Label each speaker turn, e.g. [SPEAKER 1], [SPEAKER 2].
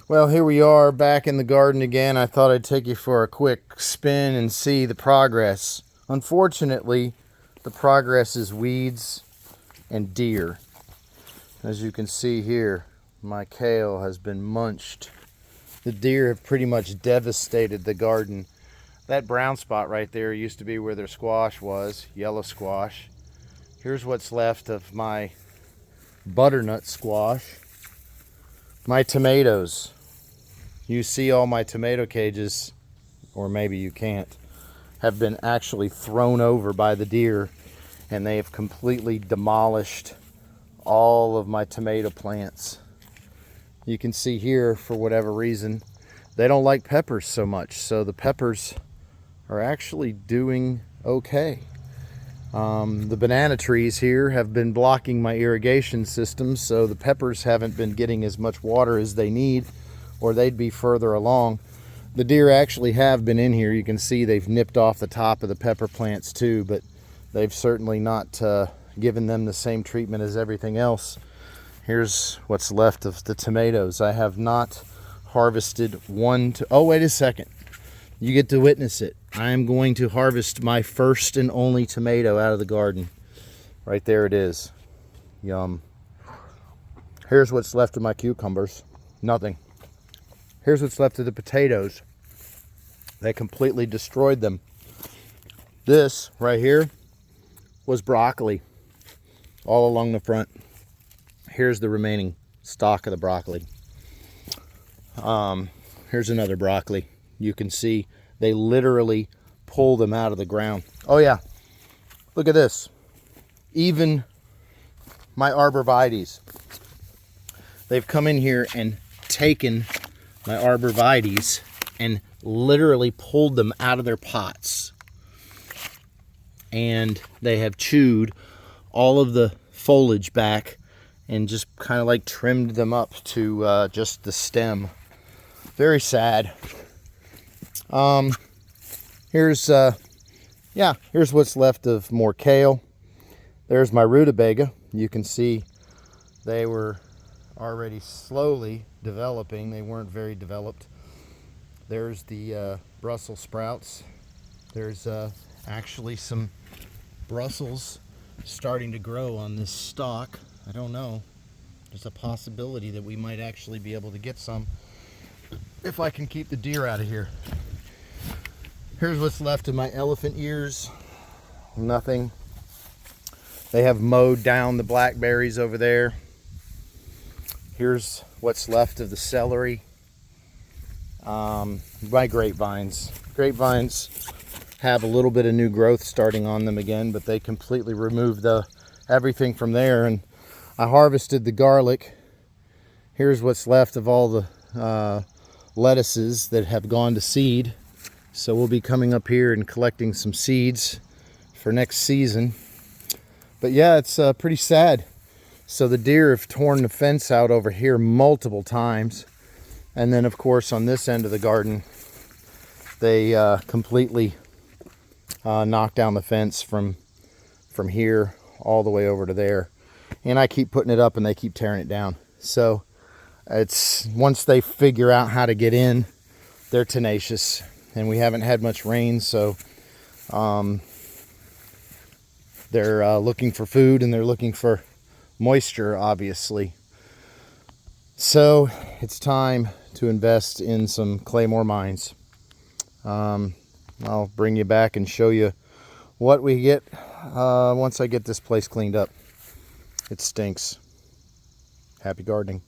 [SPEAKER 1] Well, here we are back in the garden again. I thought I'd take you for a quick spin and see the progress. Unfortunately, the progress is weeds and deer. As you can see here, my kale has been munched. The deer have pretty much devastated the garden. That brown spot right there used to be where their squash was, yellow squash. Here's what's left of my butternut squash. My tomatoes. You see all my tomato cages, or maybe you can't, have been actually thrown over by the deer, and they have completely demolished all of my tomato plants. You can see here, for whatever reason, they don't like peppers so much, so the peppers are actually doing okay. The banana trees here have been blocking my irrigation system, so the peppers haven't been getting as much water as they need, or they'd be further along. The deer actually have been in here. You can see they've nipped off the top of the pepper plants too, but they've certainly not given them the same treatment as everything else. Here's what's left of the tomatoes. I have not harvested one. Oh, wait a second. You get to witness it. I am going to harvest my first and only tomato out of the garden. Right there it is. Yum. Here's what's left of my cucumbers. Nothing. Here's what's left of the potatoes. They completely destroyed them. This right here was broccoli all along the front. Here's the remaining stalk of the broccoli. Here's another broccoli. You can see they literally pull them out of the ground. Oh yeah, look at this. Even my arborvitaes. They've come in here and taken my arborvitaes and literally pulled them out of their pots. And they have chewed all of the foliage back and just kind of like trimmed them up to just the stem. Very sad. Here's what's left of more kale. There's my rutabaga. You can see they were already slowly developing. They weren't very developed. There's the Brussels sprouts. There's actually some Brussels starting to grow on this stalk. I don't know. There's a possibility that we might actually be able to get some if I can keep the deer out of here. Here's what's left of my elephant ears. Nothing. They have mowed down the blackberries over there. Here's what's left of the celery. My grapevines. Grapevines have a little bit of new growth starting on them again, but they completely removed everything from there. And I harvested the garlic. Here's what's left of all the lettuces that have gone to seed. So we'll be coming up here and collecting some seeds for next season. But yeah, it's pretty sad. So the deer have torn the fence out over here multiple times. And then of course on this end of the garden, they completely knocked down the fence from here all the way over to there. And I keep putting it up and they keep tearing it down. So it's once they figure out how to get in, they're tenacious. And we haven't had much rain, so they're looking for food and they're looking for moisture, obviously. So it's time to invest in some Claymore mines. I'll bring you back and show you what we get once I get this place cleaned up. It stinks. Happy gardening.